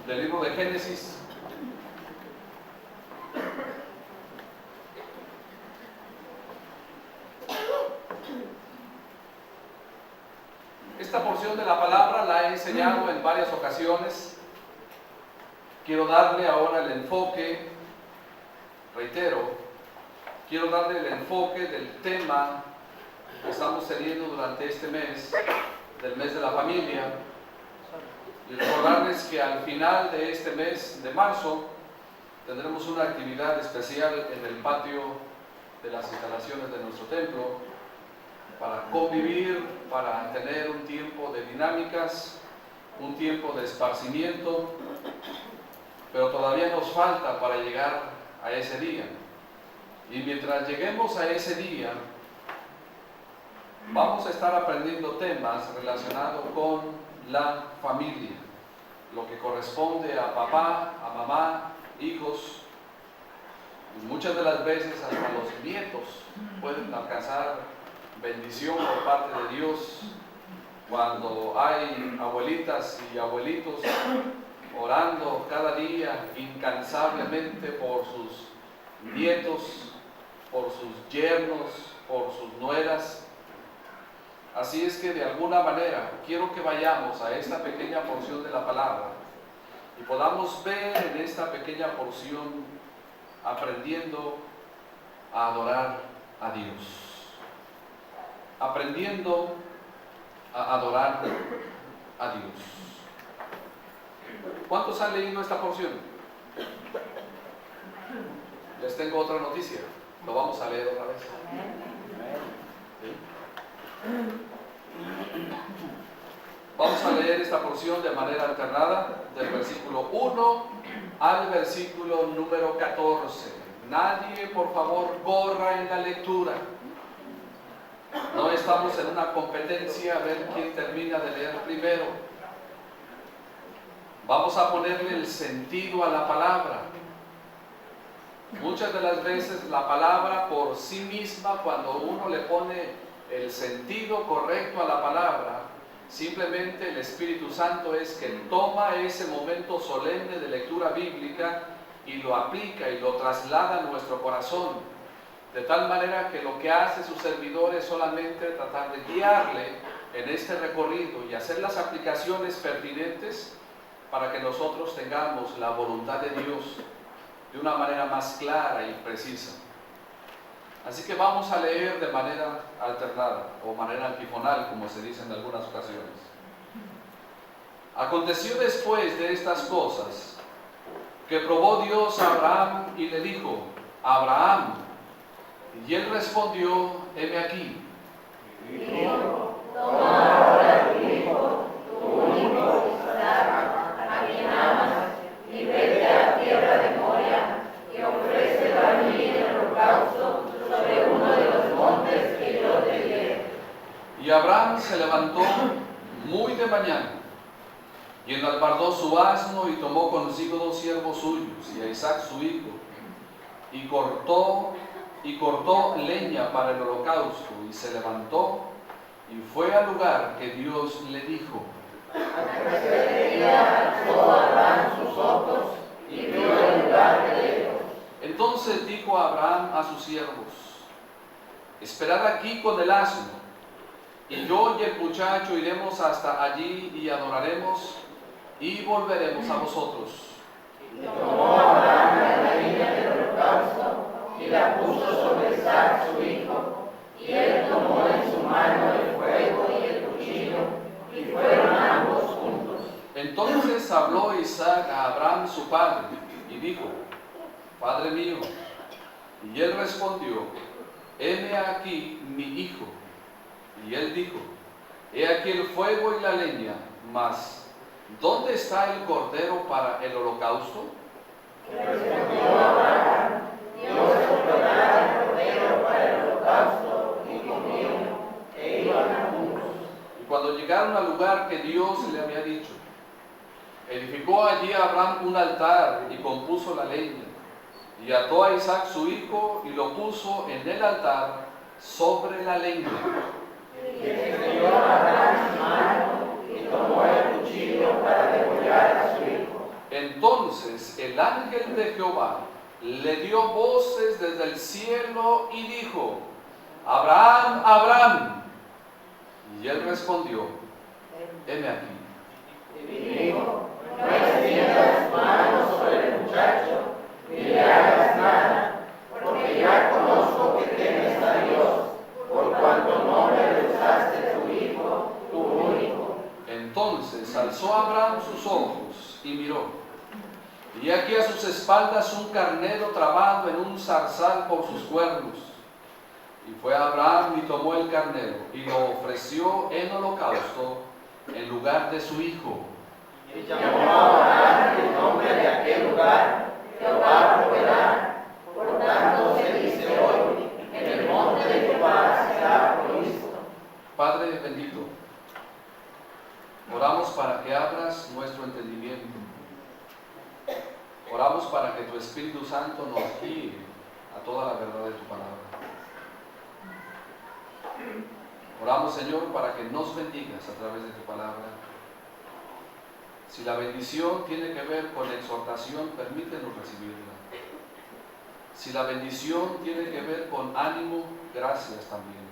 del libro de Génesis. Esta porción de la palabra la he enseñado en varias ocasiones. Quiero darle ahora el enfoque, reitero, quiero darle el enfoque del tema que estamos teniendo durante este mes, del mes de la familia, y recordarles que al final de este mes de marzo tendremos una actividad especial en el patio de las instalaciones de nuestro templo para convivir, para tener un tiempo de dinámicas, un tiempo de esparcimiento, pero todavía nos falta para llegar a ese día. Y mientras lleguemos a ese día, vamos a estar aprendiendo temas relacionados con la familia, lo que corresponde a papá, a mamá, hijos, y muchas de las veces hasta los nietos pueden alcanzar bendición por parte de Dios cuando hay abuelitas y abuelitos orando cada día incansablemente por sus nietos, por sus yernos, por sus nueras. Así es que de alguna manera quiero que vayamos a esta pequeña porción de la palabra y podamos ver en esta pequeña porción aprendiendo a adorar a Dios, aprendiendo a adorar a Dios. ¿Cuántos han leído esta porción? Les tengo otra noticia, lo vamos a leer otra vez. ¿Sí? Vamos a leer esta porción de manera alternada, del versículo 1 al versículo número 14. Nadie, por favor, corra en la lectura. No estamos en una competencia a ver quién termina de leer primero. Vamos a ponerle el sentido a la palabra. Muchas de las veces la palabra por sí misma, cuando uno le pone el sentido correcto a la palabra, simplemente el Espíritu Santo es que toma ese momento solemne de lectura bíblica y lo aplica y lo traslada a nuestro corazón, de tal manera que lo que hace su servidor es solamente tratar de guiarle en este recorrido y hacer las aplicaciones pertinentes para que nosotros tengamos la voluntad de Dios de una manera más clara y precisa. Así que vamos a leer de manera alternada o manera antifonal, como se dice en algunas ocasiones. Aconteció después de estas cosas que probó Dios a Abraham y le dijo: Abraham. Y él respondió: heme aquí. Dijo: toma ahora tu hijo, tu único Isaac, a quien amas, y vete a tierra de Moria, y ofrécelo a mí en holocausto sobre uno de los montes que yo te diré. Y Abraham se levantó muy de mañana, y enalbardó su asno, y tomó consigo 2 siervos suyos, y a Isaac su hijo, y cortó leña para el holocausto, y se levantó, y fue al lugar que Dios le dijo. Al tercer día alzó Abraham sus ojos, y vio el lugar de lejos. Entonces dijo Abraham a sus siervos: esperad aquí con el asno, y yo y el muchacho iremos hasta allí y adoraremos, y volveremos a vosotros. Y tomó Abraham la leña del holocausto, y la puso sobre Isaac su hijo, y él tomó en su mano el fuego y el cuchillo, y fueron ambos juntos. Entonces habló Isaac a Abraham su padre, y dijo: Padre mío. Y él respondió: heme aquí mi hijo. Y él dijo: he aquí el fuego y la leña, mas ¿dónde está el cordero para el holocausto? Respondió Abraham: Dios proveerá el cordero para el holocausto, y comieron, e iban juntos. Y cuando llegaron al lugar que Dios le había dicho, edificó allí Abraham un altar y compuso la leña, y ató a Isaac su hijo y lo puso en el altar sobre la leña. Y extendió Abraham su mano y tomó el cuchillo para degollar a su hijo. Entonces el ángel de Jehová le dio voces desde el cielo y dijo: Abraham, Abraham. Y él respondió: heme aquí. Y dijo: no extiendas tu mano sobre el muchacho, ni le hagas nada, porque ya conozco que temes a Dios, por cuanto no me rehusaste tu hijo, tu único. Entonces alzó Abraham sus ojos y miró, y aquí a sus espaldas un carnero trabado en un zarzal por sus cuernos. Y fue Abraham y tomó el carnero y lo ofreció en holocausto en lugar de su hijo. Y llamó a Abraham el nombre de aquel lugar: Jehová proveerá. Por tanto se dice hoy: en el monte de Jehová será provisto. Padre bendito, oramos para que abras nuestro entendimiento. Oramos para que tu Espíritu Santo nos guíe a toda la verdad de tu palabra. Oramos, Señor, para que nos bendigas a través de tu palabra. Si la bendición tiene que ver con exhortación, permítenos recibirla. Si la bendición tiene que ver con ánimo, gracias también.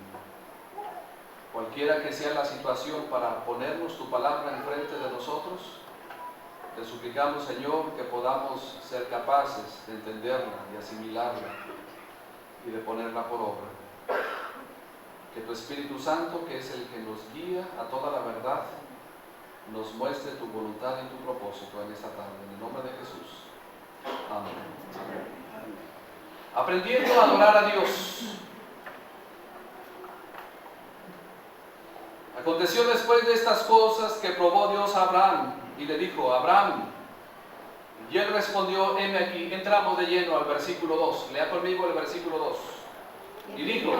Cualquiera que sea la situación para ponernos tu palabra enfrente de nosotros, te suplicamos, Señor, que podamos ser capaces de entenderla, de asimilarla y de ponerla por obra. Que tu Espíritu Santo, que es el que nos guía a toda la verdad, nos muestre tu voluntad y tu propósito en esta tarde. En el nombre de Jesús. Amén. Aprendiendo a adorar a Dios. Aconteció después de estas cosas que probó Dios a Abraham y le dijo: Abraham. Y él respondió: heme aquí. Entramos de lleno al versículo 2. Lea conmigo el versículo 2. Y dijo: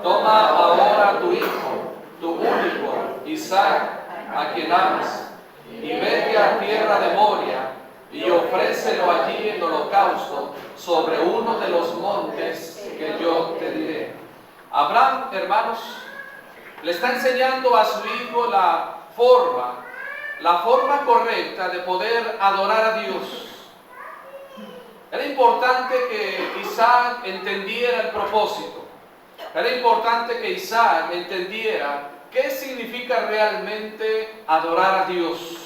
toma ahora tu hijo, tu único, Isaac, a quien amas, y vete a tierra de Moria, y ofrécelo allí en holocausto sobre uno de los montes que yo te diré. Abraham, hermanos, le está enseñando a su hijo la forma correcta de poder adorar a Dios. Era importante que Isaac entendiera el propósito. Era importante que Isaac entendiera qué significa realmente adorar a Dios.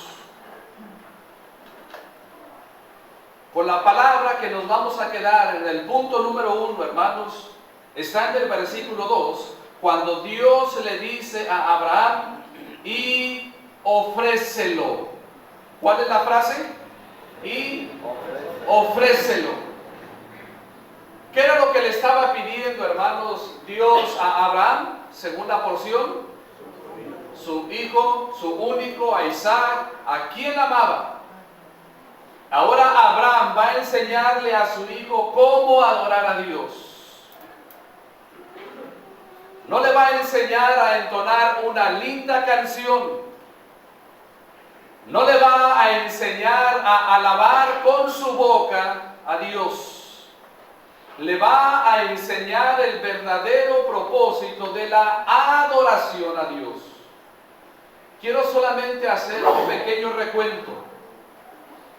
Con la palabra que nos vamos a quedar en el punto número 1, hermanos, está en el versículo 2, cuando Dios le dice a Abraham: y ofrécelo. ¿Cuál es la frase? Y ofrécelo. ¿Qué era lo que le estaba pidiendo, hermanos, Dios a Abraham? Segunda porción: su hijo, su único, a Isaac, a quien amaba. Ahora Abraham va a enseñarle a su hijo cómo adorar a Dios. No le va a enseñar a entonar una linda canción. No le va a enseñar a alabar con su boca a Dios. Le va a enseñar el verdadero propósito de la adoración a Dios. Quiero solamente hacer un pequeño recuento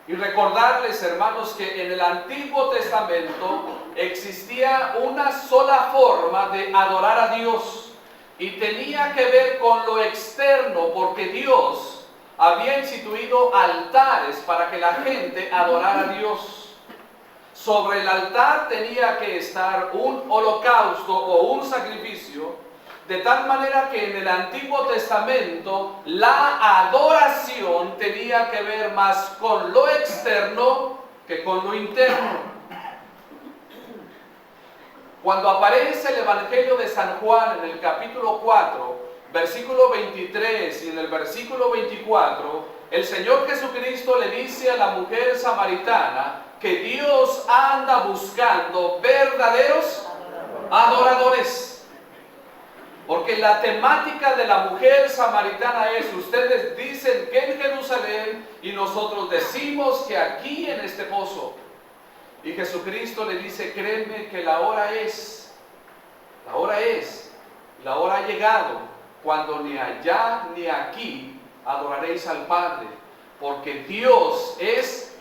y recordarles, hermanos, que en el Antiguo Testamento existía una sola forma de adorar a Dios y tenía que ver con lo externo, porque Dios había instituido altares para que la gente adorara a Dios. Sobre el altar tenía que estar un holocausto o un sacrificio, de tal manera que en el Antiguo Testamento la adoración tenía que ver más con lo externo que con lo interno. Cuando aparece el Evangelio de San Juan en el capítulo 4, versículo 23 y en el versículo 24, el Señor Jesucristo le dice a la mujer samaritana que Dios anda buscando verdaderos adoradores. Porque la temática de la mujer samaritana es: ustedes dicen que en Jerusalén y nosotros decimos que aquí en este pozo. Y Jesucristo le dice: créeme que la hora ha llegado, cuando ni allá ni aquí adoraréis al Padre, porque Dios es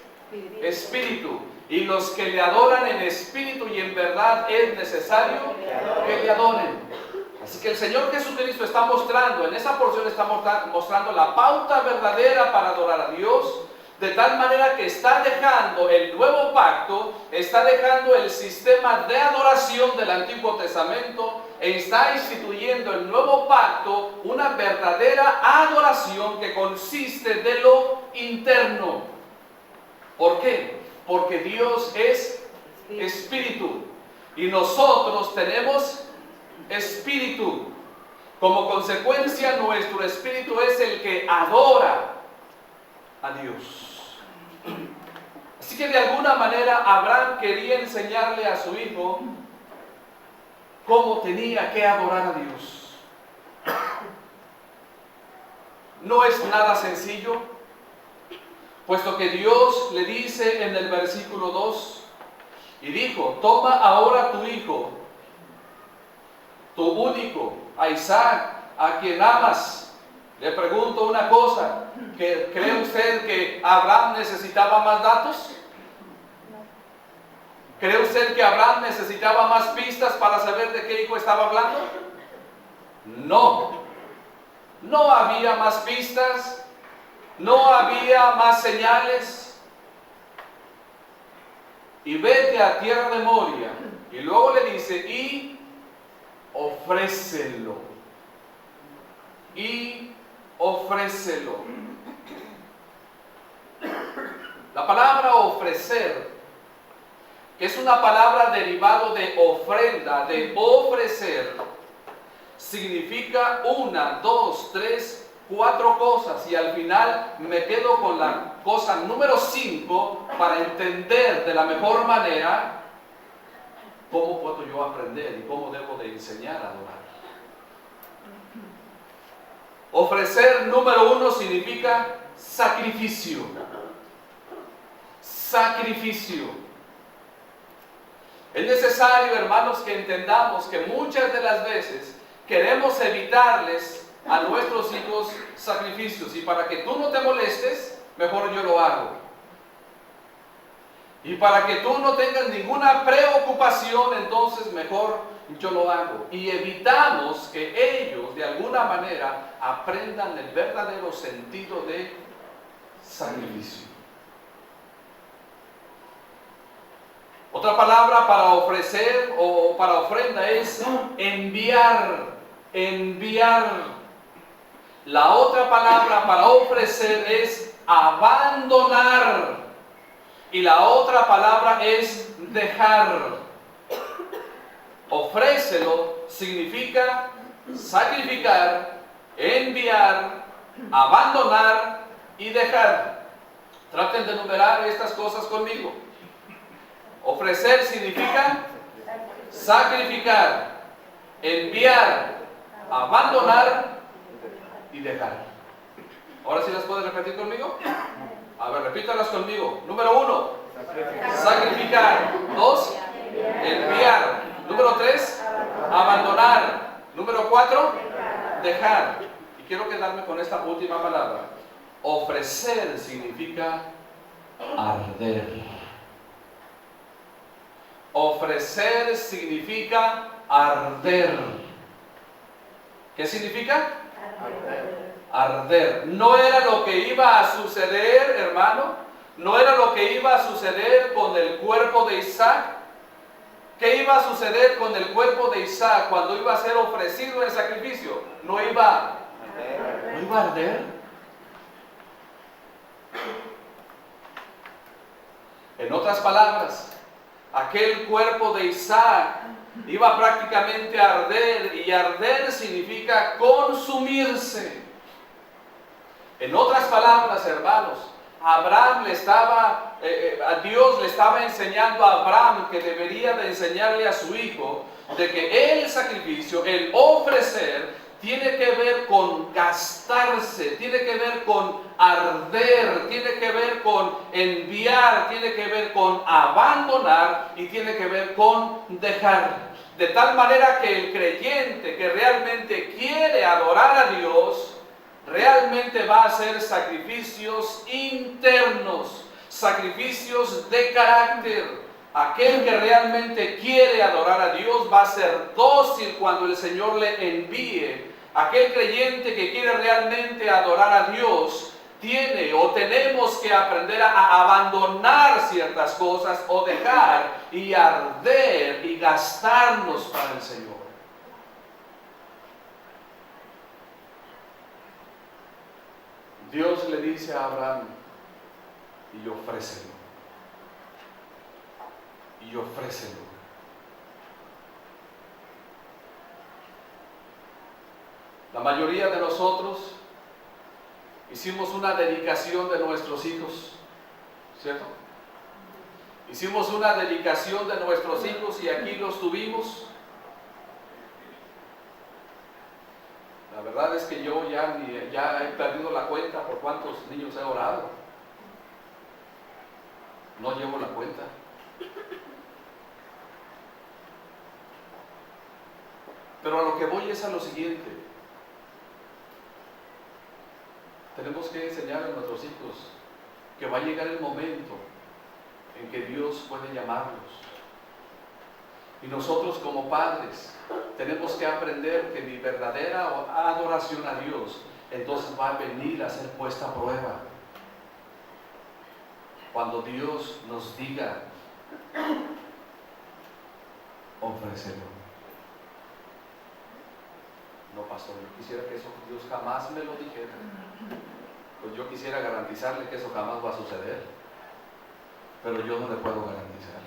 espíritu. Y los que le adoran en espíritu y en verdad es necesario que le adoren. Así que el Señor Jesucristo está mostrando, en esa porción está mostrando la pauta verdadera para adorar a Dios, de tal manera que está dejando el nuevo pacto, está dejando el sistema de adoración del Antiguo Testamento e está instituyendo el nuevo pacto, una verdadera adoración que consiste de lo interno. ¿Por qué? Porque Dios es espíritu y nosotros tenemos espíritu. Como consecuencia, nuestro espíritu es el que adora a Dios. Así que de alguna manera Abraham quería enseñarle a su hijo cómo tenía que adorar a Dios. No es nada sencillo, puesto que Dios le dice en el versículo 2, y dijo: toma ahora tu hijo, tu único, a Isaac, a quien amas. Le pregunto una cosa, ¿cree usted que Abraham necesitaba más datos? ¿Cree usted que Abraham necesitaba más pistas para saber de qué hijo estaba hablando? No. No había más pistas, no había más señales. Y vete a tierra de Moria. Y luego le dice: y ofrécelo. Y ofrécelo. La palabra ofrecer, que es una palabra derivada de ofrenda, de ofrecer, significa 1, 2, 3, 4 cosas, y al final me quedo con la cosa número 5 para entender de la mejor manera cómo puedo yo aprender y cómo debo de enseñar a adorar. Ofrecer, número 1, significa sacrificio. Sacrificio. Es necesario, hermanos, que entendamos que muchas de las veces queremos evitarles a nuestros hijos sacrificios, y para que tú no te molestes, mejor yo lo hago. Y para que tú no tengas ninguna preocupación, entonces mejor yo lo hago. Y evitamos que ellos de alguna manera aprendan el verdadero sentido de sacrificio. Otra palabra para ofrecer o para ofrenda es enviar. Enviar. La otra palabra para ofrecer es abandonar. Y la otra palabra es dejar. Ofrécelo significa sacrificar, enviar, abandonar y dejar. Traten de enumerar estas cosas conmigo. Ofrecer significa sacrificar, enviar, abandonar y dejar. Ahora sí las puedes repetir conmigo. A ver, repítalas conmigo. Número 1, sacrificar. 2, enviar. Número 3, abandonar. Número 4, dejar. Y quiero quedarme con esta última palabra. Ofrecer significa arder. Ofrecer significa arder. ¿Qué significa? Arder. No era lo que iba a suceder, hermano. No era lo que iba a suceder con el cuerpo de Isaac. ¿Qué iba a suceder con el cuerpo de Isaac cuando iba a ser ofrecido en sacrificio? No iba a arder. En otras palabras, aquel cuerpo de Isaac iba prácticamente a arder, y arder significa consumirse. En otras palabras, hermanos, Dios le estaba enseñando a Abraham que debería de enseñarle a su hijo de que el sacrificio, el ofrecer, tiene que ver con gastarse, tiene que ver con arder, tiene que ver con enviar, tiene que ver con abandonar y tiene que ver con dejar. De tal manera que el creyente que realmente quiere adorar a Dios, realmente va a hacer sacrificios internos, sacrificios de carácter. Aquel que realmente quiere adorar a Dios va a ser dócil cuando el Señor le envíe. Aquel creyente que quiere realmente adorar a Dios tiene o tenemos que aprender a abandonar ciertas cosas o dejar y arder y gastarnos para el Señor. Dios le dice a Abraham, y ofrécelo, y ofrécelo. La mayoría de nosotros hicimos una dedicación de nuestros hijos, ¿cierto? Hicimos una dedicación de nuestros hijos y aquí los tuvimos. La verdad es que yo ya he perdido la cuenta por cuántos niños he orado. No llevo la cuenta. Pero a lo que voy es a lo siguiente. Tenemos que enseñar a nuestros hijos que va a llegar el momento en que Dios puede llamarlos. Y nosotros como padres tenemos que aprender que mi verdadera adoración a Dios entonces va a venir a ser puesta a prueba. Cuando Dios nos diga, ofrécelo. No, pastor, yo quisiera que eso Dios jamás me lo dijera. Pues yo quisiera garantizarle que eso jamás va a suceder. Pero yo no le puedo garantizar.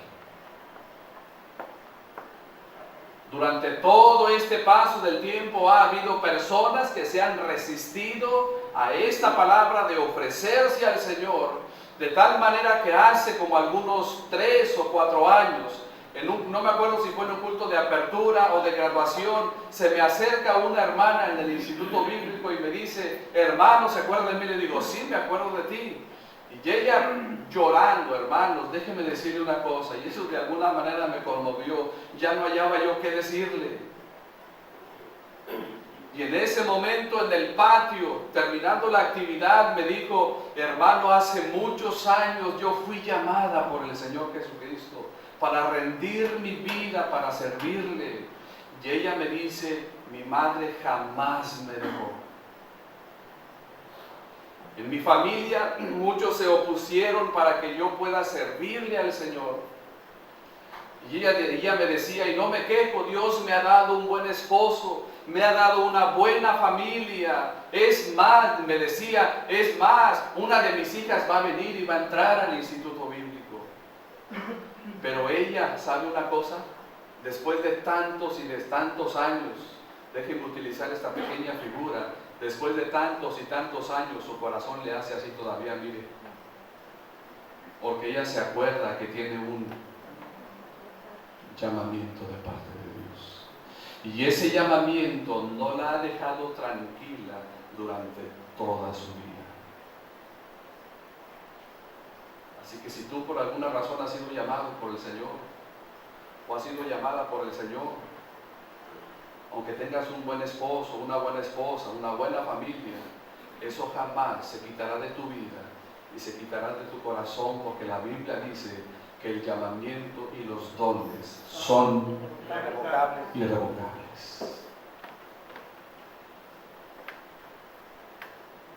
Durante todo este paso del tiempo ha habido personas que se han resistido a esta palabra de ofrecerse al Señor, de tal manera que hace como algunos 3 o 4 años, no me acuerdo si fue en un culto de apertura o de graduación, se me acerca una hermana en el Instituto Bíblico y me dice, hermano, ¿se acuerda de mí? Le digo, sí, me acuerdo de ti. Y ella llorando, hermanos, déjeme decirle una cosa, y eso de alguna manera me conmovió, ya no hallaba yo qué decirle. Y en ese momento en el patio, terminando la actividad, me dijo, hermano, hace muchos años yo fui llamada por el Señor Jesucristo para rendir mi vida, para servirle. Y ella me dice, mi madre jamás me dejó. En mi familia muchos se opusieron para que yo pueda servirle al Señor. Y ella me decía, y no me quejo, Dios me ha dado un buen esposo, me ha dado una buena familia. Es más, me decía, es más, una de mis hijas va a venir y va a entrar al Instituto Bíblico. Pero ella, ¿sabe una cosa? Después de tantos y de tantos años, déjenme utilizar esta pequeña figura, después de tantos y tantos años, su corazón le hace así todavía, mire. Porque ella se acuerda que tiene un llamamiento de parte de Dios. Y ese llamamiento no la ha dejado tranquila durante toda su vida. Así que si tú por alguna razón has sido llamado por el Señor, o has sido llamada por el Señor, aunque tengas un buen esposo, una buena esposa, una buena familia, eso jamás se quitará de tu vida y se quitará de tu corazón, porque la Biblia dice que el llamamiento y los dones son irrevocables.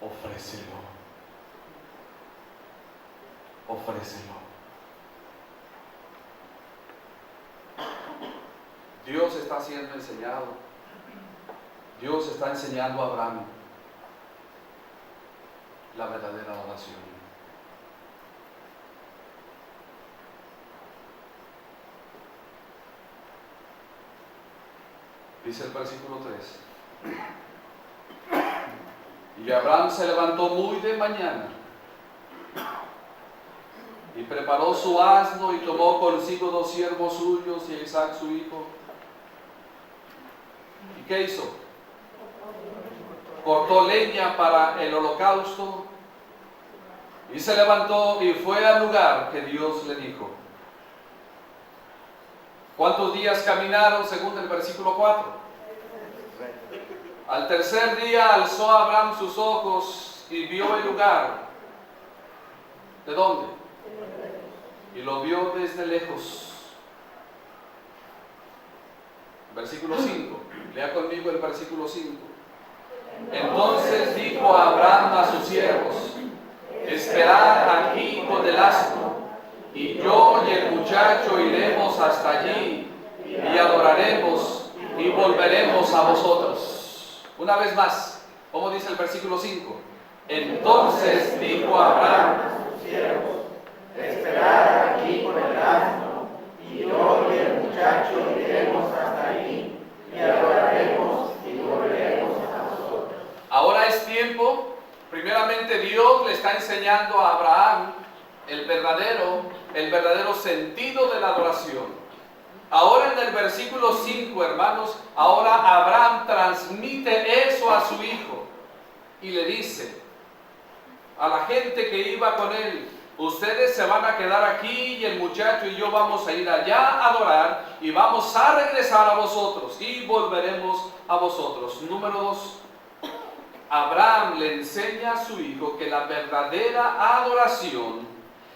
Ofrécelo. Ofrécelo. Dios está siendo enseñado. Dios está enseñando a Abraham la verdadera oración. Dice el versículo 3. Y Abraham se levantó muy de mañana y preparó su asno y tomó consigo 2 siervos suyos y a Isaac su hijo. ¿Y qué hizo? Cortó leña para el holocausto y se levantó y fue al lugar que Dios le dijo. ¿Cuántos días caminaron según el versículo 4? Al tercer día alzó Abraham sus ojos y vio el lugar. ¿De dónde? y lo vio desde lejos. Versículo 5. Lea conmigo el versículo 5. Entonces dijo Abraham a sus siervos: esperad aquí con el asno, y yo y el muchacho iremos hasta allí, y adoraremos, y volveremos a vosotros. Una vez más, ¿cómo dice el versículo 5? Entonces dijo Abraham a sus siervos: esperad aquí con el asno, y yo y el muchacho iremos hasta allí, y adoraremos, y volveremos a vosotros. Ahora es tiempo, primeramente Dios le está enseñando a Abraham el verdadero sentido de la adoración. Ahora en el versículo 5, hermanos, ahora Abraham transmite eso a su hijo y le dice a la gente que iba con él: ustedes se van a quedar aquí y el muchacho y yo vamos a ir allá a adorar y vamos a regresar a vosotros y volveremos a vosotros. Número 2. Abraham le enseña a su hijo que la verdadera adoración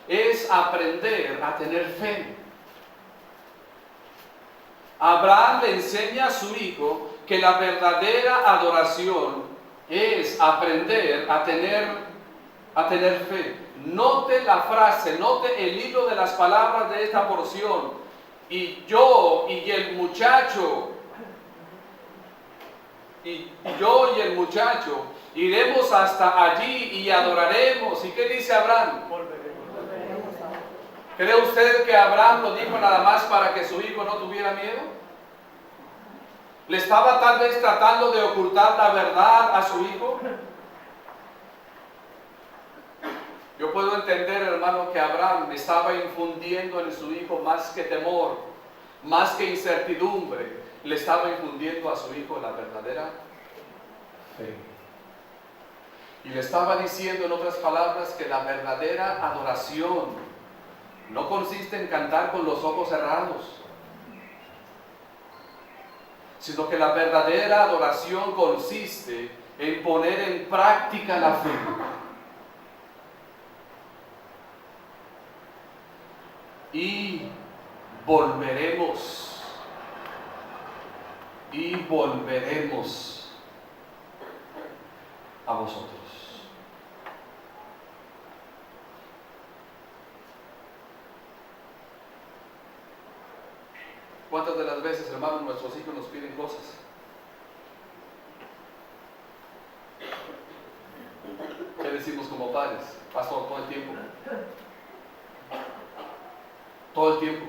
es aprender a tener fe. Abraham le enseña a su hijo que la verdadera adoración es aprender a tener fe. Note la frase, note el hilo de las palabras de esta porción. Y yo y el muchacho, iremos hasta allí y adoraremos. ¿Y qué dice Abraham? ¿Cree usted que Abraham lo dijo nada más para que su hijo no tuviera miedo? ¿Le estaba tal vez tratando de ocultar la verdad a su hijo? Yo puedo entender, hermano, que Abraham estaba infundiendo en su hijo más que temor, más que incertidumbre. Le estaba infundiendo a su hijo la verdadera fe. Y le estaba diciendo, en otras palabras, que la verdadera adoración no consiste en cantar con los ojos cerrados, sino que la verdadera adoración consiste en poner en práctica la fe. Y volveremos a vosotros. ¿Cuántas de las veces, hermanos, nuestros hijos nos piden cosas? ¿Qué decimos como padres? Pastor, todo el tiempo. Todo el tiempo.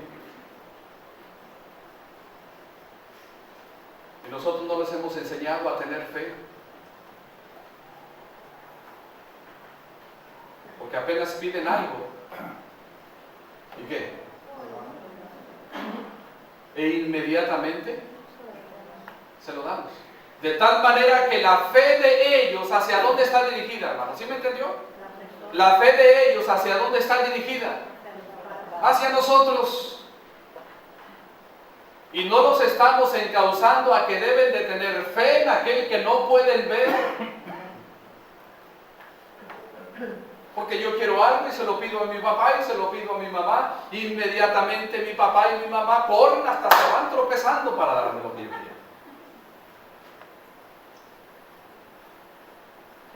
Y nosotros no les hemos enseñado a tener fe. Porque apenas piden algo. ¿Y qué? E inmediatamente se lo damos. De tal manera que la fe de ellos, ¿hacia dónde está dirigida, hermano? ¿Sí me entendió? La fe de ellos, ¿hacia dónde está dirigida? Hacia nosotros. Y no los estamos encauzando a que deben de tener fe en aquel que no pueden ver. Porque yo quiero algo y se lo pido a mi papá y se lo pido a mi mamá. Inmediatamente mi papá y mi mamá corren, hasta se van tropezando para darme lo que yo quiero.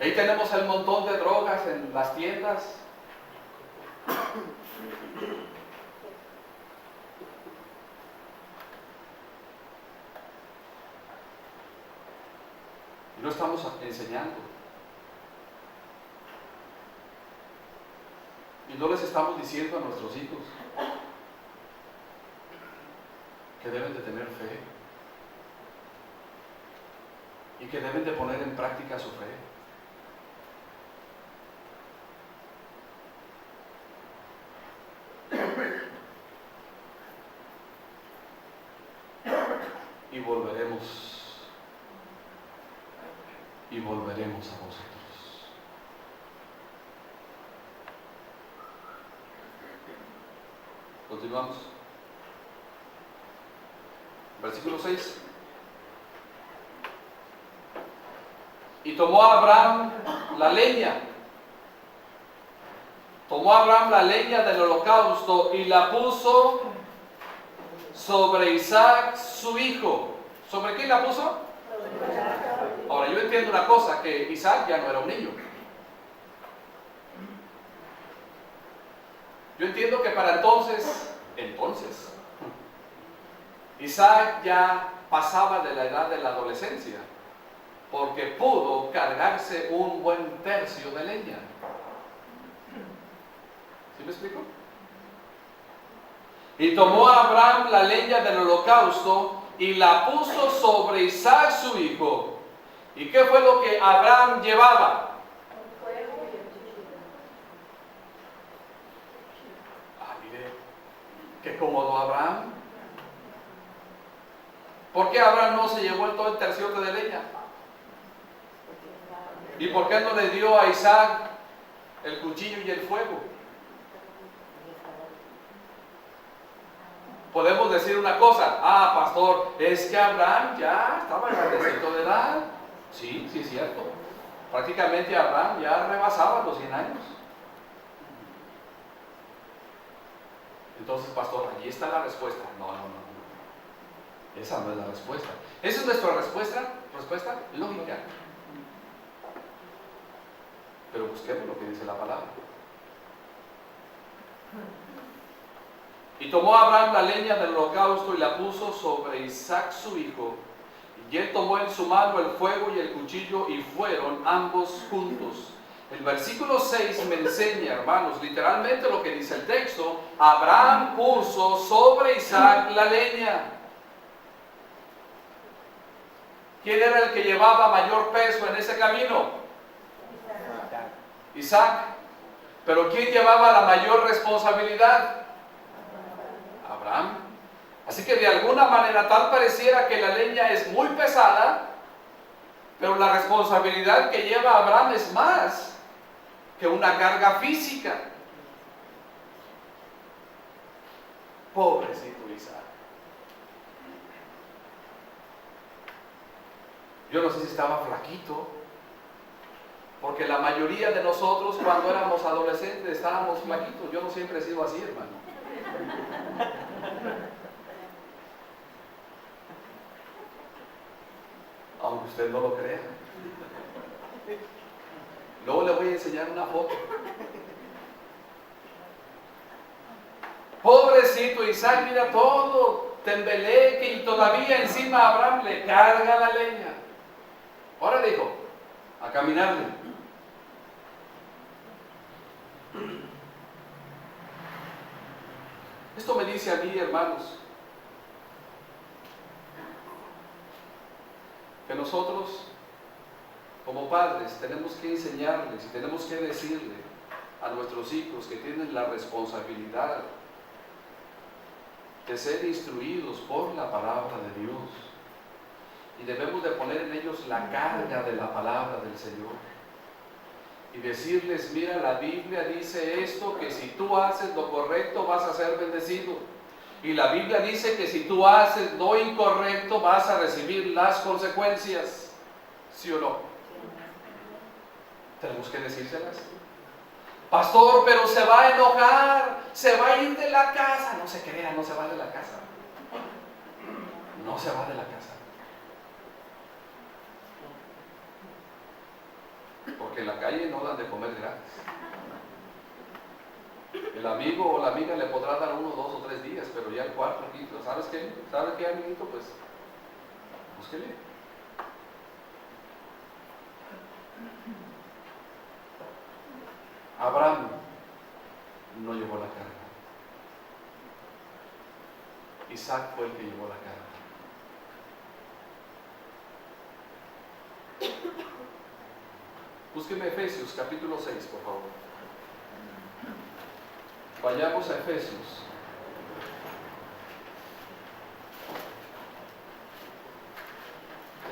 Ahí tenemos el montón de drogas en las tiendas. Y no estamos enseñando. Y no les estamos diciendo a nuestros hijos que deben de tener fe y que deben de poner en práctica su fe. Y volveremos a vosotros. Continuamos. Versículo 6. Y tomó Abraham la leña tomó Abraham la leña del holocausto y la puso sobre Isaac su hijo. ¿Sobre quién la puso? Ahora yo entiendo una cosa, que Isaac ya no era un niño. Yo entiendo que para entonces, Isaac ya pasaba de la edad de la adolescencia, porque pudo cargarse un buen tercio de leña. ¿Sí me explico? Y tomó a Abraham la leña del holocausto y la puso sobre Isaac su hijo. ¿Y qué fue lo que Abraham llevaba? Mire, qué cómodo Abraham. ¿Por qué Abraham no se llevó todo el terciote de leña? ¿Y por qué no le dio a Isaac el cuchillo y el fuego? Podemos decir una cosa, pastor, es que Abraham ya estaba grandecito de edad. Sí, es cierto. Prácticamente Abraham ya rebasaba los 100 años. Entonces, pastor, allí está la respuesta. No. Esa no es la respuesta. Esa es nuestra respuesta lógica. Pero busquemos lo que dice la palabra. Y tomó Abraham la leña del holocausto y la puso sobre Isaac su hijo. Y él tomó en su mano el fuego y el cuchillo y fueron ambos juntos. El versículo 6 me enseña, hermanos, literalmente lo que dice el texto. Abraham puso sobre Isaac la leña. ¿Quién era el que llevaba mayor peso en ese camino? Isaac. Pero ¿quién llevaba la mayor responsabilidad? Abraham. Así que de alguna manera tal pareciera que la leña es muy pesada, pero la responsabilidad que lleva Abraham es más que una carga física. Pobrecito Isaac. Yo no sé si estaba flaquito, porque la mayoría de nosotros cuando éramos adolescentes estábamos flaquitos. Yo no siempre he sido así, hermano. Aunque usted no lo crea. Luego le voy a enseñar una foto. Pobrecito Isaac, mira todo tembeleque y todavía encima Abraham le carga la leña. Ahora dijo, a caminarle. Esto me dice a mí, hermanos, que nosotros, como padres, tenemos que enseñarles y tenemos que decirle a nuestros hijos que tienen la responsabilidad de ser instruidos por la palabra de Dios. Y debemos de poner en ellos la carga de la palabra del Señor. Y decirles, mira, la Biblia dice esto, que si tú haces lo correcto vas a ser bendecido. Y la Biblia dice que si tú haces lo incorrecto vas a recibir las consecuencias. ¿Sí o no? Tenemos que decírselas. Pastor, pero se va a enojar, se va a ir de la casa. No se crea, no se va de la casa. No se va de la casa. Porque en la calle no dan de comer gratis. El amigo o la amiga le podrá dar 1, 2 o 3 días, pero ya el cuarto, el quinto, ¿sabes qué? ¿Sabes qué, amiguito? Pues, búsquele. Abraham no llevó la carga. Isaac fue el que llevó la carga. Búsqueme Efesios capítulo 6, por favor. Vayamos a Efesios.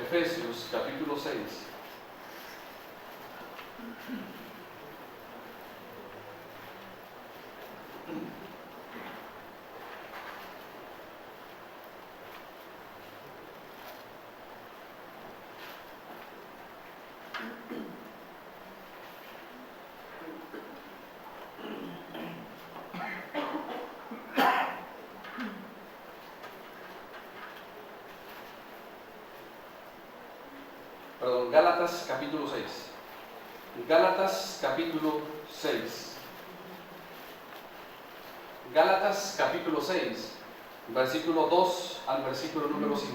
Efesios capítulo 6. perdón, Gálatas capítulo 6. Gálatas capítulo 6. Gálatas capítulo 6, versículo 2 al versículo número 5.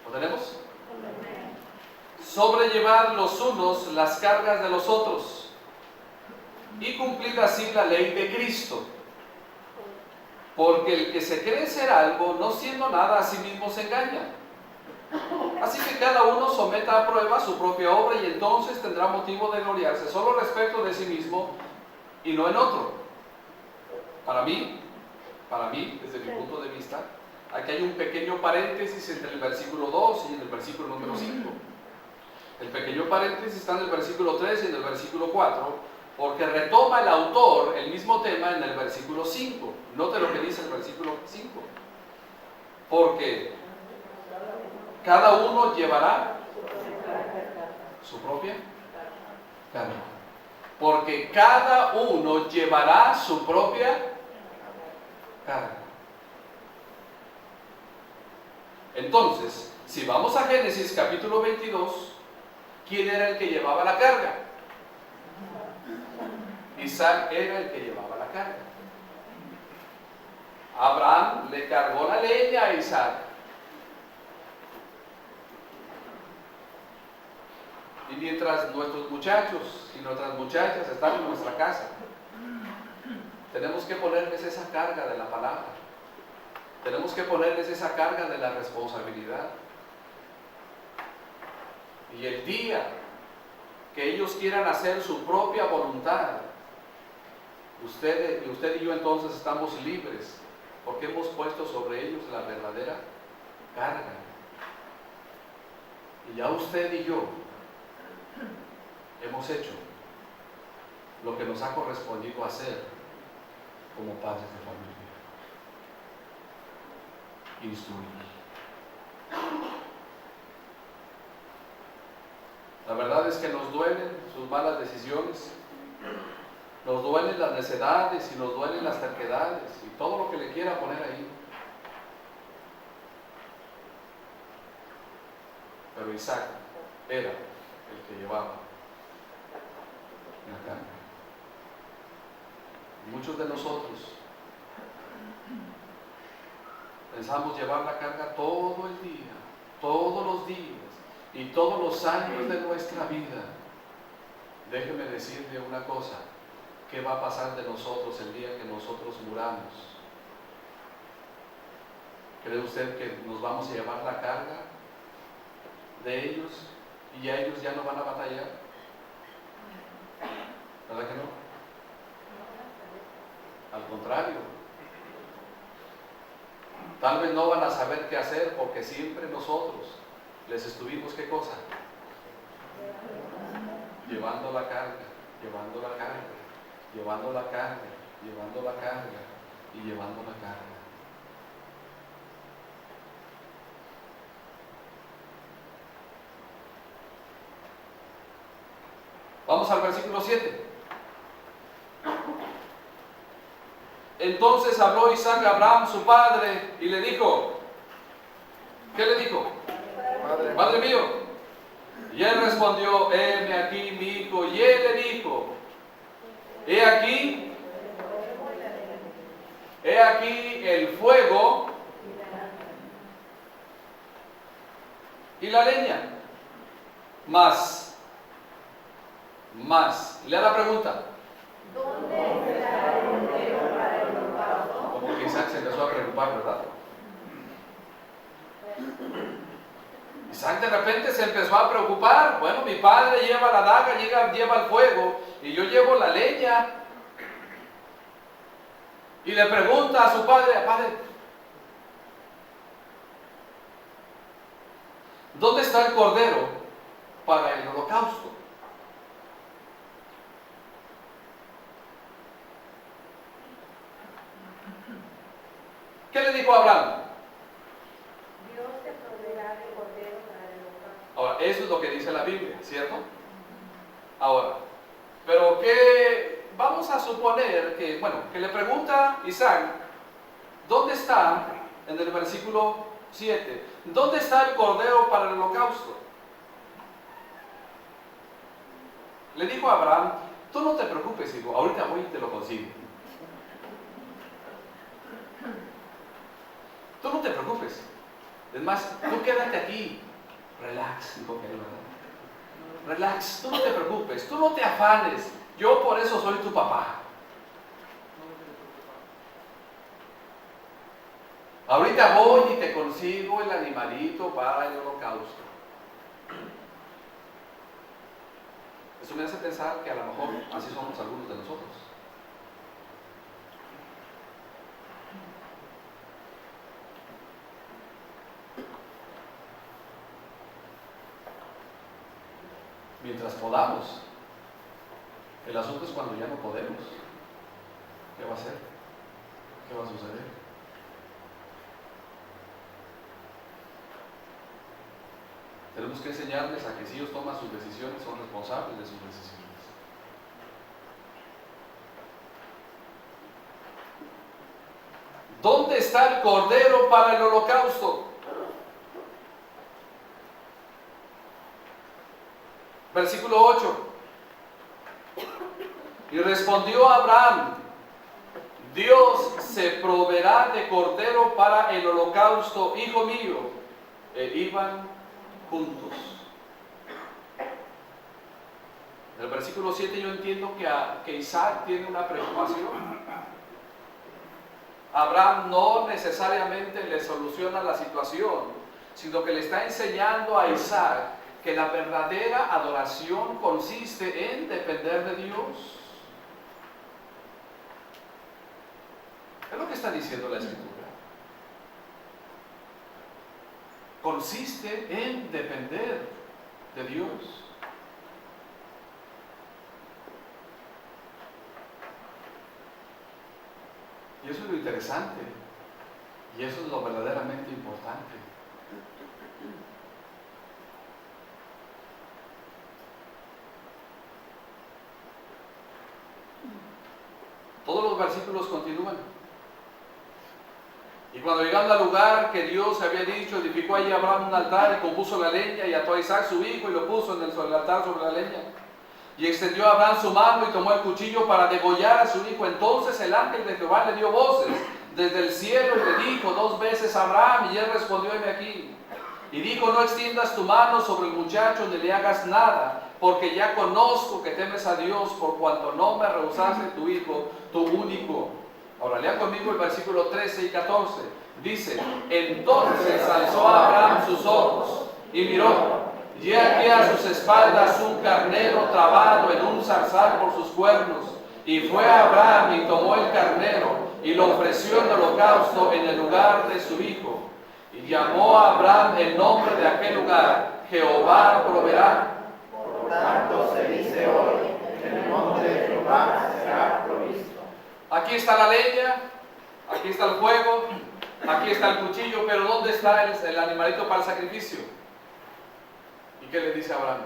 ¿Lo tenemos? Sobrellevar los unos las cargas de los otros y cumplir así la ley de Cristo. Porque el que se cree ser algo, no siendo nada, a sí mismo se engaña. Así que cada uno someta a prueba su propia obra y entonces tendrá motivo de gloriarse solo respecto de sí mismo y no en otro. Para mí, desde mi punto de vista, aquí hay un pequeño paréntesis entre el versículo 2 y el versículo número 5. El pequeño paréntesis está en el versículo 3 y en el versículo 4, porque retoma el autor el mismo tema en el versículo 5. Note lo que dice el versículo 5. Porque cada uno llevará su propia carga. Porque cada uno llevará su propia carga. Entonces, si vamos a Génesis capítulo 22, ¿quién era el que llevaba la carga? Isaac era el que llevaba la carga. Abraham le cargó la leña a Isaac. Y mientras nuestros muchachos y nuestras muchachas están en nuestra casa, tenemos que ponerles esa carga de la palabra. Tenemos que ponerles esa carga de la responsabilidad. Y el día que ellos quieran hacer su propia voluntad, usted y yo entonces estamos libres, porque hemos puesto sobre ellos la verdadera carga. Y ya usted y yo hemos hecho lo que nos ha correspondido hacer como padres de familia. Instruir. La verdad es que nos duelen sus malas decisiones, nos duelen las necedades y nos duelen las terquedades y todo lo que le quiera poner ahí. Pero Isaac era el que llevaba la carga. Muchos de nosotros pensamos llevar la carga todo el día, todos los días y todos los años de nuestra vida. Déjeme decirle una cosa: ¿qué va a pasar de nosotros el día que nosotros muramos? ¿Cree usted que nos vamos a llevar la carga de ellos y ya ellos ya no van a batallar? ¿Verdad que no? Al contrario, tal vez no van a saber qué hacer porque siempre nosotros les estuvimos, ¿qué cosa? Llevando la carga, llevando la carga, llevando la carga, llevando la carga y llevando la carga. Vamos al versículo 7. Entonces habló Isaac a Abraham, su padre, y le dijo, ¿qué le dijo? Padre mío. Y él respondió, heme aquí mi hijo. Y él le dijo, he aquí el fuego y la leña. Más. Le da la pregunta. ¿Dónde está el cordero para el holocausto? Como que Isaac se empezó a preocupar, ¿verdad? Isaac de repente se empezó a preocupar. Bueno, mi padre lleva la daga, lleva el fuego, y yo llevo la leña. Y le pregunta a su padre, padre, ¿dónde está el cordero para el holocausto? ¿Qué le dijo Abraham? Dios te proveerá de cordero para el holocausto. Ahora, eso es lo que dice la Biblia, ¿cierto? Ahora, pero que vamos a suponer que, bueno, que le pregunta Isaac, ¿dónde está en el versículo 7. ¿Dónde está el cordero para el holocausto? Le dijo a Abraham, tú no te preocupes, hijo, ahorita voy y te lo consigo. Tú no te preocupes. Es más, tú quédate aquí. Relax, dijo que ¿verdad? Relax, tú no te preocupes, tú no te afanes. Yo por eso soy tu papá. Ahorita voy y te consigo el animalito para el holocausto. Eso me hace pensar que a lo mejor así somos algunos de nosotros. Mientras podamos. El asunto es cuando ya no podemos. ¿Qué va a hacer? ¿Qué va a suceder? Tenemos que enseñarles a que si ellos toman sus decisiones, son responsables de sus decisiones. ¿Dónde está el cordero para el holocausto? Versículo 8. Y respondió Abraham, Dios se proveerá de cordero para el holocausto, hijo mío. E iban juntos. En el versículo 7 yo entiendo que Isaac tiene una preocupación. Abraham no necesariamente le soluciona la situación, sino que le está enseñando a Isaac que la verdadera adoración consiste en depender de Dios. Es lo que está diciendo la Escritura. Consiste en depender de Dios. Y eso es lo interesante. Y eso es lo verdaderamente importante. Todos los versículos continúan. Y cuando llegaron al lugar que Dios había dicho, edificó allí Abraham un altar y compuso la leña y ató a Isaac su hijo y lo puso en el altar sobre la leña. Y extendió a Abraham su mano y tomó el cuchillo para degollar a su hijo. Entonces el ángel de Jehová le dio voces desde el cielo y le dijo 2 veces a Abraham, y él respondió: heme aquí. Y dijo: no extiendas tu mano sobre el muchacho ni le hagas nada, porque ya conozco que temes a Dios, por cuanto no me rehusaste tu hijo, tu único. Ahora lea conmigo el versículo 13 y 14. Dice: entonces alzó Abraham sus ojos y miró, y aquí a sus espaldas un carnero trabado en un zarzal por sus cuernos. Y fue Abraham y tomó el carnero y lo ofreció en holocausto en el lugar de su hijo. Y llamó a Abraham el nombre de aquel lugar: Jehová proveerá. Por tanto se dice hoy, en el nombre de Jehová será provisto. Aquí está la leña, aquí está el fuego, aquí está el cuchillo, pero ¿dónde está el animalito para el sacrificio? ¿Y qué le dice a Abraham?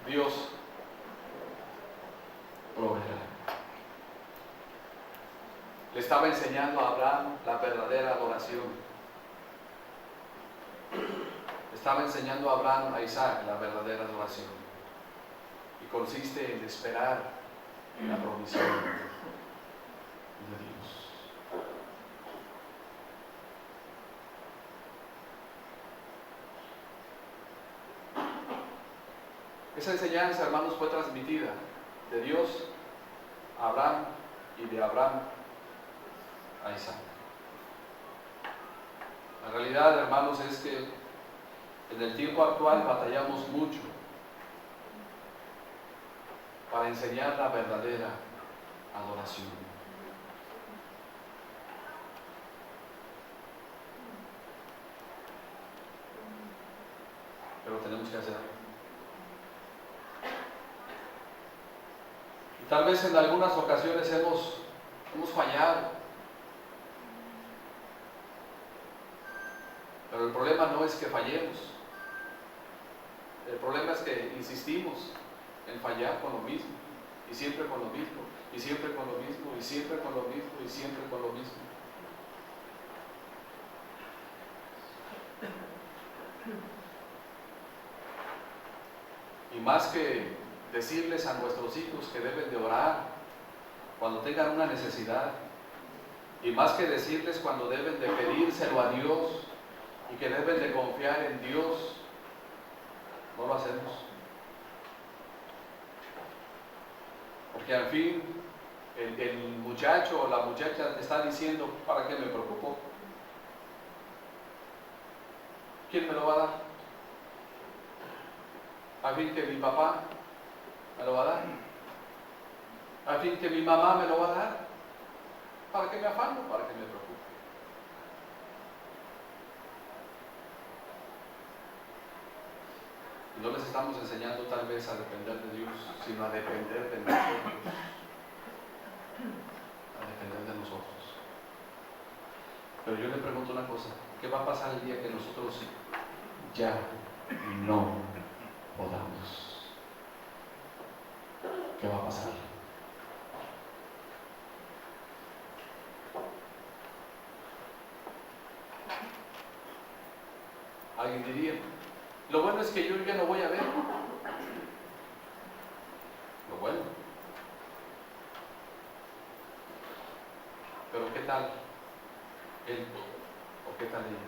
Dios proveerá. Le estaba enseñando a Abraham la verdadera adoración. Le estaba enseñando a Abraham, a Isaac, la verdadera adoración. Y consiste en esperar la provisión de Dios. Esa enseñanza, hermanos, fue transmitida de Dios a Abraham y de Abraham a Isaac. La realidad, hermanos, es que en el tiempo actual batallamos mucho para enseñar la verdadera adoración. Pero tenemos que hacerlo. Y tal vez en algunas ocasiones hemos fallado. Pero el problema no es que fallemos. El problema es que insistimos en fallar con lo mismo, y siempre con lo mismo, y siempre con lo mismo, y siempre con lo mismo, y siempre con lo mismo. Y más que decirles a nuestros hijos que deben de orar cuando tengan una necesidad, y más que decirles cuando deben de pedírselo a Dios y que deben de confiar en Dios, no lo hacemos. Porque al fin el muchacho o la muchacha te está diciendo, ¿para qué me preocupo? ¿Quién me lo va a dar? Al fin que mi papá me lo va a dar. Al fin que mi mamá me lo va a dar. ¿Para qué me afano? ¿Para qué me preocupo? Y no les estamos enseñando tal vez a depender de Dios, sino a depender de nosotros. A depender de nosotros. Pero yo le pregunto una cosa, ¿qué va a pasar el día que nosotros ya no podamos? ¿Qué va a pasar? Alguien diría, lo bueno es que yo ya no voy a ver. Lo bueno. Pero ¿qué tal él o qué tal ella?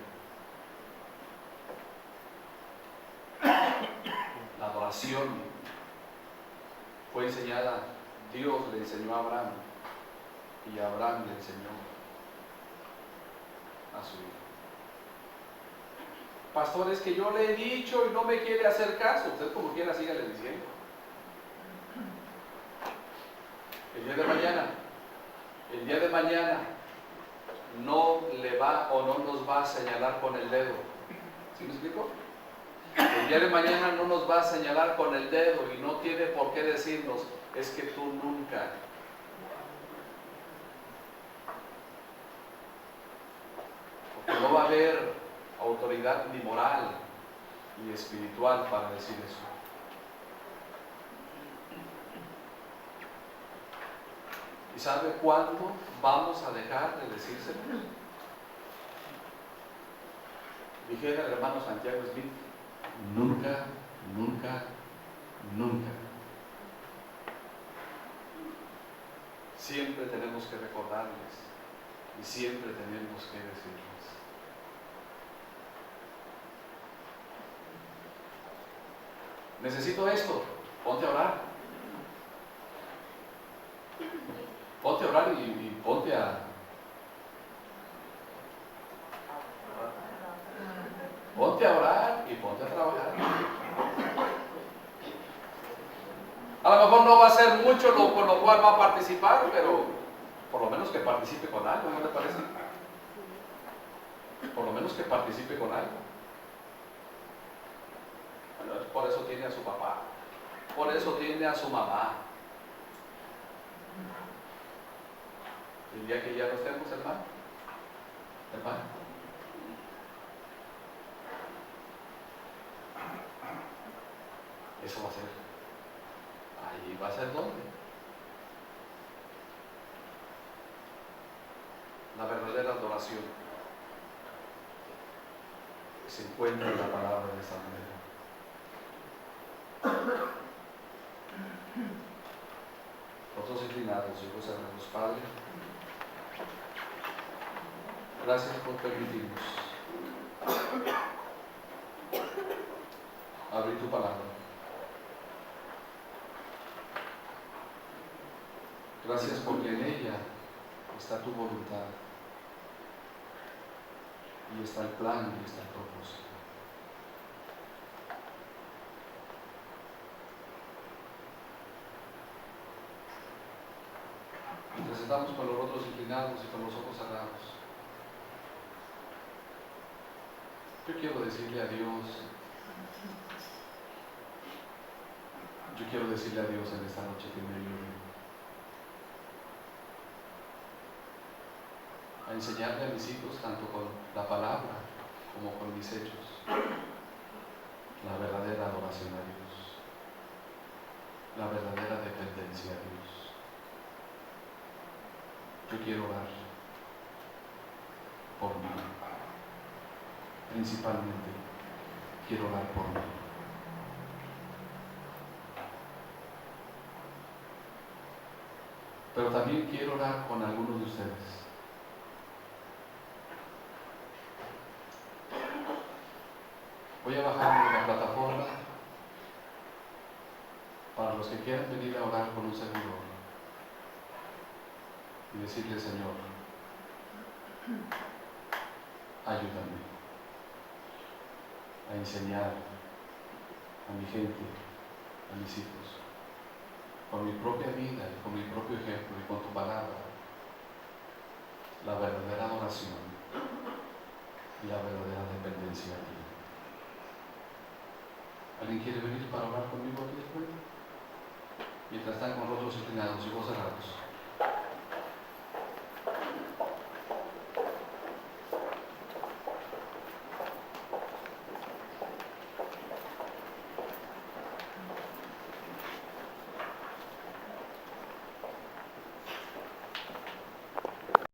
La adoración fue enseñada, Dios le enseñó a Abraham y Abraham le enseñó a su hijo. Pastor, es que yo le he dicho y no me quiere hacer caso. Usted como quiera sígale diciendo. El día de mañana no le va o no nos va a señalar con el dedo. ¿Sí me explico? El día de mañana no nos va a señalar con el dedo y no tiene por qué decirnos, es que tú nunca. Porque no va a haber autoridad ni moral ni espiritual para decir eso. ¿Y sabe cuándo vamos a dejar de decírselo? Dijera el hermano Santiago Smith, nunca, nunca, nunca. Siempre tenemos que recordarles y siempre tenemos que decirles. Necesito esto, ponte a orar. Ponte a orar y ponte a orar y ponte a trabajar. A lo mejor no va a ser mucho con lo cual va a participar, pero por lo menos que participe con algo, ¿no le parece? Por lo menos que participe con algo. Bueno, por eso tiene a su papá, por eso tiene a su mamá. El día que ya no estemos, hermano, eso va a ser. Ahí va a ser ¿dónde? La verdadera adoración se encuentra en la palabra de esta manera. Nosotros inclinados, hijos hermanos, Padre, gracias por permitirnos abrir tu palabra. Gracias porque en ella está tu voluntad y está el plan y está el propósito. Mientras estamos con los rostros inclinados y con los ojos cerrados, yo quiero decirle a Dios, en esta noche que me ayude a enseñarle a mis hijos, tanto con la palabra como con mis hechos, la verdadera adoración a Dios, la verdadera dependencia a Dios. Yo quiero orar por mí, principalmente, quiero orar por mí. Pero también quiero orar con algunos de ustedes. Voy a bajar de la plataforma para los que quieran venir a orar con un servidor y decirle: Señor, ayúdame a enseñar a mi gente, a mis hijos, con mi propia vida y con mi propio ejemplo y con tu palabra, la verdadera adoración y la verdadera dependencia a ti. ¿Alguien quiere venir para orar conmigo aquí después? Mientras están con los ojos inclinados y ojos cerrados.